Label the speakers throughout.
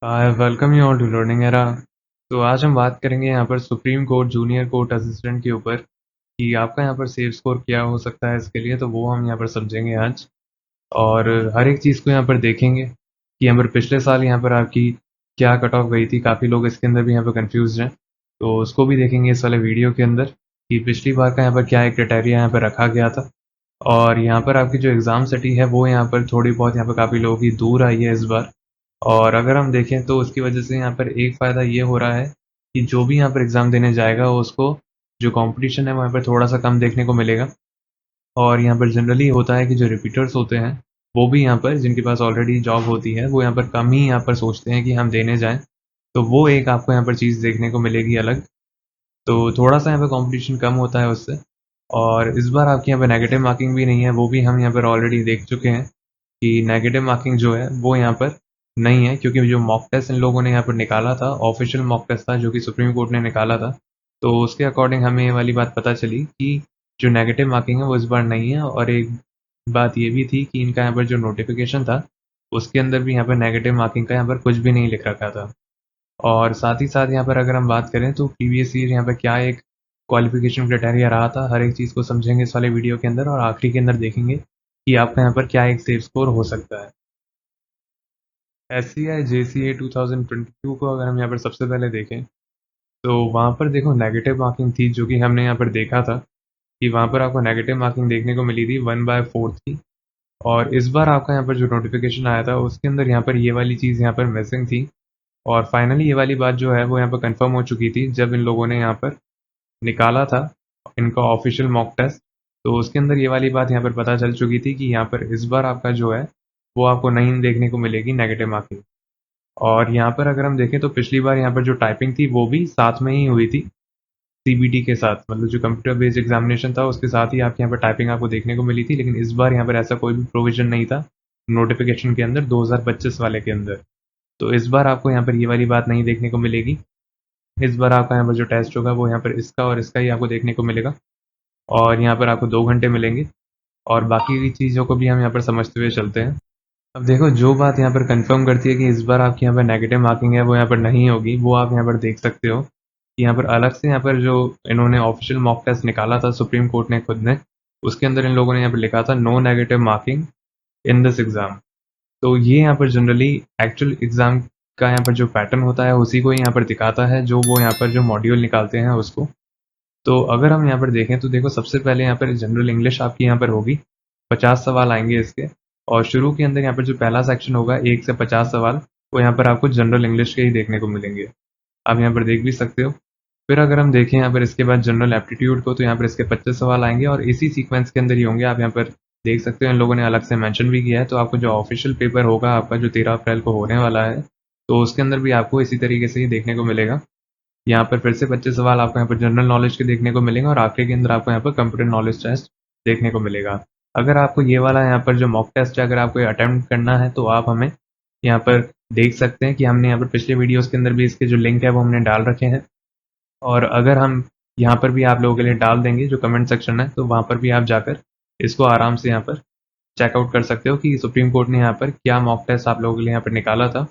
Speaker 1: Welcome you all to learning era. तो आज हम बात करेंगे यहाँ पर Supreme Court junior court assistant के ऊपर कि आपका यहाँ पर सेव स्कोर क्या हो सकता है इसके लिए। तो वो हम यहाँ पर समझेंगे आज, और हर एक चीज़ को यहाँ पर देखेंगे कि यहाँ पर पिछले साल यहाँ पर आपकी क्या कट ऑफ गई थी। काफ़ी लोग इसके अंदर भी यहाँ पर कंफ्यूज हैं, तो उसको भी देखेंगे इस वाले वीडियो के अंदर कि पिछली बार का यहाँ पर क्या एक क्राइटेरिया यहाँ पर रखा गया था। और यहाँ पर आपकी जो एग्ज़ाम सिटी है वो यहाँ पर थोड़ी बहुत यहाँ पर काफ़ी लोगों की दूर आई है इस बार। और अगर हम देखें तो उसकी वजह से यहाँ पर एक फ़ायदा ये हो रहा है कि जो भी यहाँ पर एग्ज़ाम देने जाएगा उसको जो कंपटीशन है वहाँ पर थोड़ा-सा कम देखने को मिलेगा। और यहाँ पर जनरली होता है कि जो रिपीटर्स होते हैं, वो भी यहाँ पर जिनके पास ऑलरेडी जॉब होती है, वो यहाँ पर कम ही यहाँ पर सोचते हैं कि हम देने जाएँ। तो वो एक आपको यहाँ पर चीज़ देखने को मिलेगी अलग। तो थोड़ा-सा यहाँ पे कॉम्पिटिशन कम होता है उससे। और इस बार आपके यहाँ पे नेगेटिव मार्किंग भी नहीं है, वो भी हम यहाँ पर ऑलरेडी देख चुके हैं कि नेगेटिव मार्किंग जो है वो यहाँ पर नहीं है, क्योंकि जो मॉक टेस्ट इन लोगों ने यहाँ पर निकाला था, ऑफिशियल मॉक टेस्ट था जो कि सुप्रीम कोर्ट ने निकाला था। तो उसके अकॉर्डिंग हमें ये वाली बात पता चली कि जो नेगेटिव मार्किंग है वो इस बार नहीं है। और एक बात ये भी थी कि इनका यहाँ पर जो नोटिफिकेशन था, उसके अंदर भी यहाँ पर नेगेटिव मार्किंग का यहाँ पर कुछ भी नहीं लिख रखा था। और साथ ही साथ यहाँ पर अगर हम बात करें तो प्रीवियस ईयर यहाँ पर क्या एक क्वालिफिकेशन क्राइटेरिया रहा था, हर एक चीज़ को समझेंगे इस वाले वीडियो के अंदर, और आखिरी के अंदर देखेंगे कि आपका यहाँ पर क्या एक सेफ स्कोर हो सकता है। एस सी आई जे सी ए 2022 को अगर हम यहाँ पर सबसे पहले देखें तो वहाँ पर देखो नेगेटिव मार्किंग थी, जो कि हमने यहाँ पर देखा था कि वहाँ पर आपको नेगेटिव मार्किंग देखने को मिली थी 1/4 थी। और इस बार आपका यहाँ पर जो नोटिफिकेशन आया था उसके अंदर यहाँ पर ये वाली चीज़ यहाँ पर मिसिंग थी। और फाइनली ये वाली बात जो है वो यहाँ पर कंफर्म हो चुकी थी जब इन लोगों ने यहाँ पर निकाला था इनका ऑफिशियल मॉक टेस्ट। तो उसके अंदर ये वाली बात यहाँ पर पता चल चुकी थी कि यहाँ पर इस बार आपका जो है वो आपको नहीं देखने को मिलेगी नेगेटिव मार्किंग। और यहाँ पर अगर हम देखें तो पिछली बार यहाँ पर जो टाइपिंग थी वो भी साथ में ही हुई थी सीबीटी के साथ, मतलब जो कंप्यूटर बेस्ड एग्जामिनेशन था उसके साथ ही आपके यहाँ पर टाइपिंग आपको देखने को मिली थी। लेकिन इस बार यहाँ पर ऐसा कोई भी प्रोविजन नहीं था नोटिफिकेशन के अंदर 2025 वाले के अंदर। तो इस बार आपको यहाँ पर ये वाली बात नहीं देखने को मिलेगी। इस बार आपका यहाँ पर जो टेस्ट होगा वो यहाँ पर इसका और इसका ही आपको देखने को मिलेगा। और यहाँ पर आपको 2 घंटे मिलेंगे। और बाकी की चीज़ों को भी हम यहाँ पर समझते हुए चलते हैं। अब देखो, जो बात यहाँ पर कंफर्म करती है कि इस बार आपकी यहाँ पर नेगेटिव मार्किंग है वो यहाँ पर नहीं होगी, वो आप यहाँ पर देख सकते हो कि यहाँ पर अलग से यहाँ पर जो इन्होंने ऑफिशियल मॉक टेस्ट निकाला था सुप्रीम कोर्ट ने खुद ने, उसके अंदर इन लोगों ने यहाँ पर लिखा था no negative marking in this exam. तो ये यहाँ पर जनरली एक्चुअल एग्ज़ाम का यहाँ पर जो पैटर्न होता है उसी को यहाँ पर दिखाता है, जो वो यहाँ पर जो मॉड्यूल निकालते हैं उसको। तो अगर हम यहाँ पर देखें तो देखो, सबसे पहले यहाँ पर जनरल इंग्लिश आपकी यहाँ पर होगी, 50 सवाल आएंगे इसके। और शुरू के अंदर यहाँ पर जो पहला सेक्शन होगा 1 से 50 सवाल, वो यहाँ पर आपको जनरल इंग्लिश के ही देखने को मिलेंगे। आप यहाँ पर देख भी सकते हो। फिर अगर हम देखें यहाँ पर इसके बाद जनरल एप्टीट्यूड को, तो यहाँ पर इसके 25 सवाल आएंगे और इसी सीक्वेंस के अंदर ही होंगे। आप यहाँ पर देख सकते हो इन लोगों ने अलग से मेंशन भी किया है। तो आपको जो ऑफिशियल पेपर होगा आपका जो 13 अप्रैल को होने वाला है, तो उसके अंदर भी आपको इसी तरीके से ही देखने को मिलेगा। यहाँ पर फिर से 25 सवाल आपको यहाँ पर जनरल नॉलेज के देखने को मिलेंगे और आखिरी के अंदर आपको यहाँ पर कंप्यूटर नॉलेज टेस्ट देखने को मिलेगा। अगर आपको ये वाला यहाँ पर जो मॉक टेस्ट है अगर आपको अटेम्प्ट करना है तो आप हमें यहाँ पर देख सकते हैं कि हमने यहाँ पर पिछले वीडियोस के अंदर भी इसके जो लिंक है वो हमने डाल रखे हैं। और अगर हम यहाँ पर भी आप लोगों के लिए डाल देंगे जो कमेंट सेक्शन है, तो वहाँ पर भी आप जाकर इसको आराम से यहाँ पर चेकआउट कर सकते हो कि सुप्रीम कोर्ट ने यहाँ पर क्या मॉक टेस्ट आप लोगों के लिए यहाँ पर निकाला था।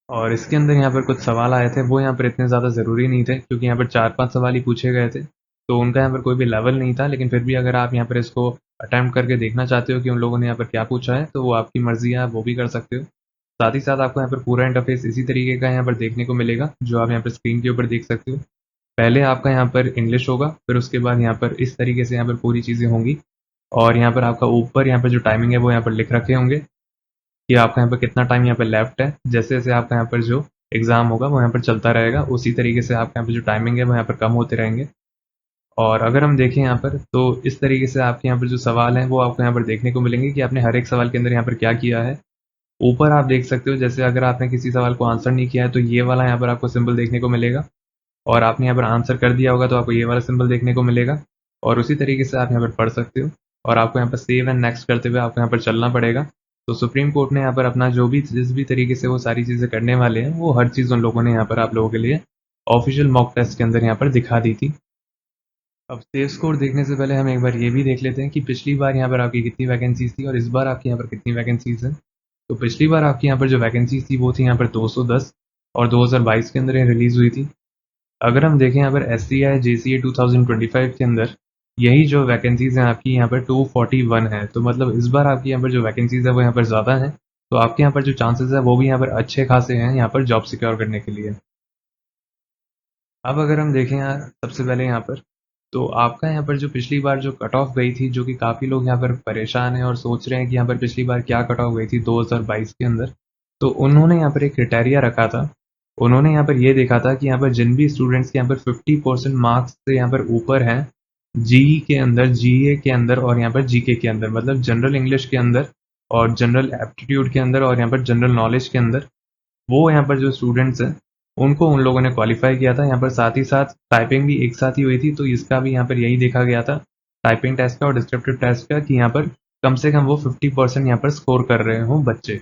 Speaker 1: और इसके अंदर यहाँ पर कुछ सवाल आए थे, वो यहाँ पर इतने ज़्यादा ज़रूरी नहीं थे, क्योंकि यहाँ पर 4-5 सवाल ही पूछे गए थे। तो उनका यहाँ पर कोई भी लेवल नहीं था, लेकिन फिर भी अगर आप यहाँ पर इसको अटेम्प्ट करके देखना चाहते हो कि उन लोगों ने यहाँ पर क्या पूछा है, तो वो आपकी मर्ज़ी है, आप वो भी कर सकते हो। साथ ही साथ आपको यहाँ पर पूरा इंटरफेस इसी तरीके का यहाँ पर देखने को मिलेगा, जो आप यहाँ पर स्क्रीन के ऊपर देख सकते हो। पहले आपका यहाँ पर इंग्लिश होगा, फिर उसके बाद यहाँ पर इस तरीके से यहाँ पर पूरी चीज़ें होंगी। और यहाँ पर आपका ऊपर यहाँ पर जो टाइमिंग है वो यहाँ पर लिख रखे होंगे कि आपका यहाँ पर कितना टाइम यहाँ पर लेफ्ट है। जैसे-जैसे आपका यहाँ पर जो एग्ज़ाम होगा वो यहाँ पर चलता रहेगा, उसी तरीके से आपके यहाँ पे जो टाइमिंग है वो यहाँ पर कम होते रहेंगे। और अगर हम देखें यहाँ पर, तो इस तरीके से आपके यहाँ पर जो सवाल हैं वो आपको यहाँ पर देखने को मिलेंगे कि आपने हर एक सवाल के अंदर यहाँ पर क्या किया है। ऊपर आप देख सकते हो, जैसे अगर आपने किसी सवाल को आंसर नहीं किया है तो ये वाला यहाँ पर आपको सिंबल देखने को मिलेगा। और आपने यहाँ पर आंसर कर दिया होगा तो आपको ये वाला सिंबल देखने को मिलेगा। और उसी तरीके से आप यहाँ पर पढ़ सकते हो। और आपको यहाँ पर सेव एंड नेक्स्ट करते हुए आपको यहाँ पर चलना पड़ेगा। तो सुप्रीम कोर्ट ने यहाँ पर अपना जो भी जिस भी तरीके से वो सारी चीज़ें करने वाले हैं, वो हर चीज़ उन लोगों ने यहाँ पर आप लोगों के लिए ऑफिशियल मॉक टेस्ट के अंदर यहाँ पर दिखा दी थी। अब सेव स्कोर देखने से पहले हम एक बार ये भी देख लेते हैं कि पिछली बार यहाँ पर आपकी कितनी वैकेंसीज थी और इस बार आपकी यहाँ पर कितनी वैकेंसीज हैं। तो पिछली बार आपकी यहाँ पर जो वैकेंसी थी वो थी यहाँ पर 210 और 2022 के अंदर ये रिलीज़ हुई थी। अगर हम देखें यहाँ पर SCI JCA 2025 के अंदर यही जो वैकेंसीज़ हैं आपकी यहाँ पर 241 है। तो मतलब इस बार आपकी यहाँ पर जो वैकेंसीज़ है वो यहाँ पर ज़्यादा है। तो आपके यहाँ पर जो चांसेस है वो भी यहाँ पर अच्छे खासे हैं यहाँ पर जॉब सिक्योर करने के लिए। अब अगर हम देखें यहाँ सबसे पहले यहाँ पर, तो आपका यहाँ पर जो पिछली बार जो कट ऑफ गई थी, जो कि काफ़ी लोग यहाँ पर परेशान हैं और सोच रहे हैं कि यहाँ पर पिछली बार क्या कट ऑफ गई थी 2022 के अंदर। तो उन्होंने यहाँ पर एक क्राइटेरिया रखा था। उन्होंने यहाँ पर ये देखा था कि यहाँ पर जिन भी स्टूडेंट्स के यहाँ पर 50% मार्क्स से यहाँ पर ऊपर हैं, जीई के अंदर, जीए के अंदर और यहाँ पर जीके के अंदर, मतलब जनरल इंग्लिश के अंदर और जनरल एप्टीट्यूड के अंदर और यहाँ पर जनरल नॉलेज के अंदर, वो यहाँ पर जो स्टूडेंट्स हैं, उनको उन लोगों ने क्वालिफाई किया था। यहाँ पर साथ ही साथ टाइपिंग भी एक साथ ही हुई थी, तो इसका भी यहाँ पर यही देखा गया था, टाइपिंग टेस्ट का और डिस्क्रिप्टिव टेस्ट का, कि यहाँ पर कम से कम वो 50% यहाँ पर स्कोर कर रहे हों बच्चे।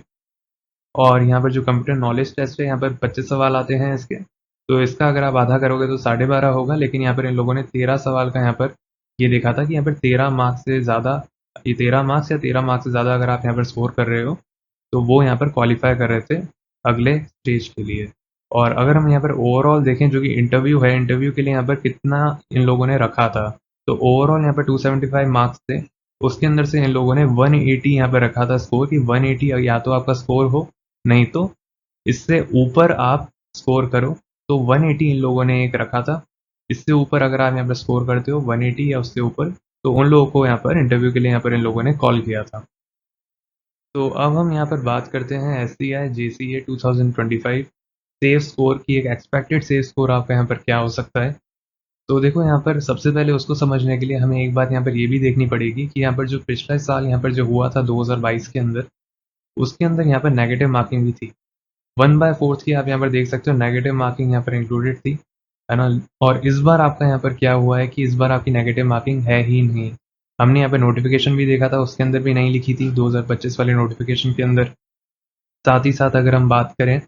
Speaker 1: और यहाँ पर जो कंप्यूटर नॉलेज टेस्ट है, यहाँ पर 25 सवाल आते हैं इसके। तो इसका अगर आप आधा करोगे तो 12.5 होगा, लेकिन यहाँ पर इन लोगों ने 13 सवाल का यहाँ पर ये देखा था कि यहाँ पर 13 मार्क्स से ज़्यादा, ये 13 मार्क्स या 13 मार्क्स से ज़्यादा अगर आप यहाँ पर स्कोर कर रहे हो, तो वो यहाँ पर क्वालिफाई कर रहे थे अगले स्टेज के लिए। और अगर हम यहाँ पर ओवरऑल देखें, जो कि इंटरव्यू है, इंटरव्यू के लिए यहाँ पर कितना इन लोगों ने रखा था, तो ओवरऑल यहाँ पर 275 मार्क्स थे। उसके अंदर से इन लोगों ने 180 यहाँ पर रखा था स्कोर, कि 180 या तो आपका स्कोर हो, नहीं तो इससे ऊपर आप स्कोर करो। तो 180 इन लोगों ने एक रखा था। इससे ऊपर अगर आप यहाँ पर स्कोर करते हो 180 या उससे ऊपर, तो उन लोगों को यहाँ पर इंटरव्यू के लिए यहाँ पर इन लोगों ने कॉल किया था। तो अब हम यहाँ पर बात करते हैं SCI JCA 2025 सेव स्कोर की। एक एक्सपेक्टेड सेव स्कोर आपका यहाँ पर क्या हो सकता है। तो देखो, यहाँ पर सबसे पहले उसको समझने के लिए हमें एक बात यहाँ पर ये भी देखनी पड़ेगी कि यहाँ पर जो पिछला साल यहाँ पर जो हुआ था 2022 के अंदर, उसके अंदर यहाँ पर नेगेटिव मार्किंग भी थी। 1/4 की आप यहाँ पर देख सकते हो नेगेटिव मार्किंग यहाँ पर इंक्लूडेड थी, है ना। और इस बार आपका यहाँ पर क्या हुआ है कि इस बार आपकी नेगेटिव मार्किंग है ही नहीं। हमने यहाँ पे नोटिफिकेशन भी देखा था, उसके अंदर भी नहीं लिखी थी 2025 वाले नोटिफिकेशन के अंदर। साथ ही साथ अगर हम बात करें,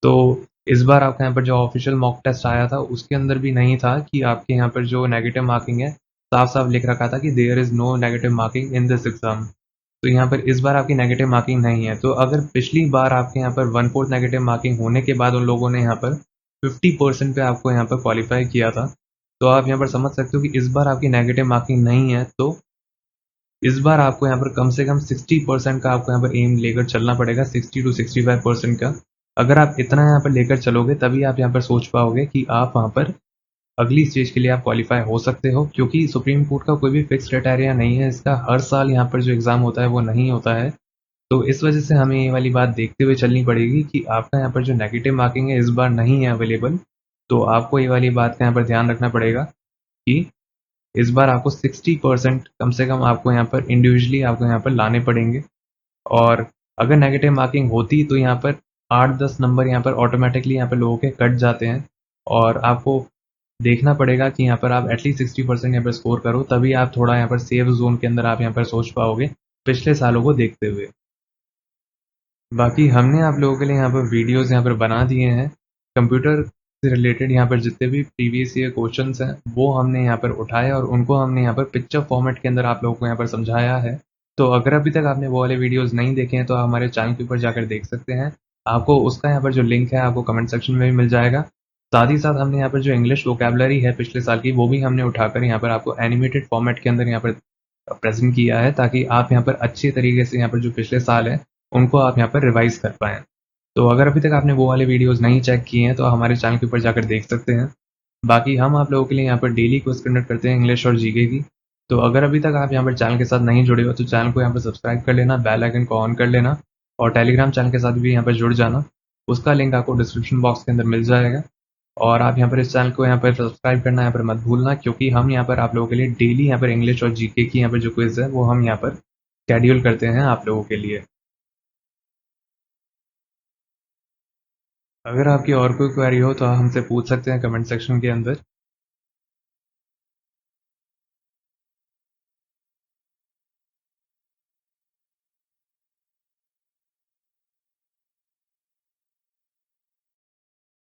Speaker 1: तो इस बार आपका यहाँ पर जो ऑफिशियल मॉक टेस्ट आया था, उसके अंदर भी नहीं था कि आपके यहाँ पर जो नेगेटिव मार्किंग है, साफ साफ लिख रखा था कि there is no negative marking in this exam. तो यहाँ पर इस बार आपकी नेगेटिव मार्किंग नहीं है। तो अगर पिछली बार आपके यहाँ पर 1/4 नेगेटिव मार्किंग होने के बाद उन लोगों ने यहाँ पर 50% पे आपको यहाँ पर क्वालिफाई किया था, तो आप यहाँ पर समझ सकते हो कि इस बार आपकी नेगेटिव मार्किंग नहीं है। तो इस बार आपको यहाँ पर कम से कम 60% का आपको यहाँ पर एम लेकर चलना पड़ेगा, 60 to 65% का। अगर आप इतना यहाँ पर लेकर चलोगे, तभी आप यहाँ पर सोच पाओगे कि आप वहाँ पर अगली स्टेज के लिए आप क्वालिफाई हो सकते हो, क्योंकि सुप्रीम कोर्ट का कोई भी फिक्स क्राइटेरिया नहीं है इसका। हर साल यहाँ पर जो एग्ज़ाम होता है वो नहीं होता है। तो इस वजह से हमें ये वाली बात देखते हुए चलनी पड़ेगी कि आपका यहाँ पर जो नेगेटिव मार्किंग है इस बार नहीं है अवेलेबल। तो आपको ये वाली बात का यहाँ पर ध्यान रखना पड़ेगा कि इस बार आपको 60% कम से कम आपको यहाँ पर इंडिविजुअली आपको यहाँ पर लाने पड़ेंगे। और अगर नेगेटिव मार्किंग होती तो यहाँ पर 8-10 नंबर यहाँ पर ऑटोमेटिकली यहाँ पर लोगों के कट जाते हैं। और आपको देखना पड़ेगा कि यहाँ पर आप एटलीस्ट 60% यहाँ पर स्कोर करो, तभी आप थोड़ा यहाँ पर सेफ जोन के अंदर आप यहाँ पर सोच पाओगे पिछले सालों को देखते हुए। बाकी हमने आप लोगों के लिए यहाँ पर वीडियोस यहाँ पर बना दिए हैं। कंप्यूटर से रिलेटेड यहाँ पर जितने भी प्रीवियस ईयर क्वेश्चंस हैं, वो हमने यहाँ पर उठाए और उनको हमने यहाँ पर पिक्चर फॉर्मेट के अंदर आप लोगों को यहाँ पर समझाया है। तो अगर अभी तक आपने वो वाले वीडियोस नहीं देखे हैं, तो आप हमारे चैनल के ऊपर जाकर देख सकते हैं। आपको उसका यहाँ पर जो लिंक है आपको कमेंट सेक्शन में भी मिल जाएगा। साथ ही साथ हमने यहाँ पर जो इंग्लिश वोकेबलरी है पिछले साल की, वो भी हमने उठाकर यहाँ पर आपको एनिमेटेड फॉर्मेट के अंदर यहाँ पर प्रेजेंट किया है, ताकि आप यहाँ पर अच्छे तरीके से यहाँ पर जो पिछले साल है उनको आप यहाँ पर रिवाइज कर पाएँ। तो अगर अभी तक आपने वो वाले वीडियोज़ नहीं चेक किए हैं, तो हमारे चैनल के ऊपर जाकर देख सकते हैं। बाकी हम आप लोगों के लिए यहाँ पर डेली क्विज़ कंडक्ट करते हैं इंग्लिश और जीके की। तो अगर अभी तक आप यहाँ पर चैनल के साथ नहीं जुड़े हो, तो चैनल को यहाँ पर सब्सक्राइब कर लेना, बेल आइकन को ऑन कर लेना और टेलीग्राम चैनल के साथ भी यहाँ पर जुड़ जाना। उसका लिंक आपको डिस्क्रिप्शन बॉक्स के अंदर मिल जाएगा। और आप यहाँ पर इस चैनल को यहाँ पर सब्सक्राइब करना यहाँ पर मत भूलना, क्योंकि हम यहाँ पर आप लोगों के लिए डेली यहाँ पर इंग्लिश और जीके की यहाँ पर जो क्विज़ है, वो हम यहाँ पर शेड्यूल करते हैं आप लोगों के लिए। अगर आपकी और कोई क्वेरी हो तो आप हमसे पूछ सकते हैं कमेंट सेक्शन के अंदर।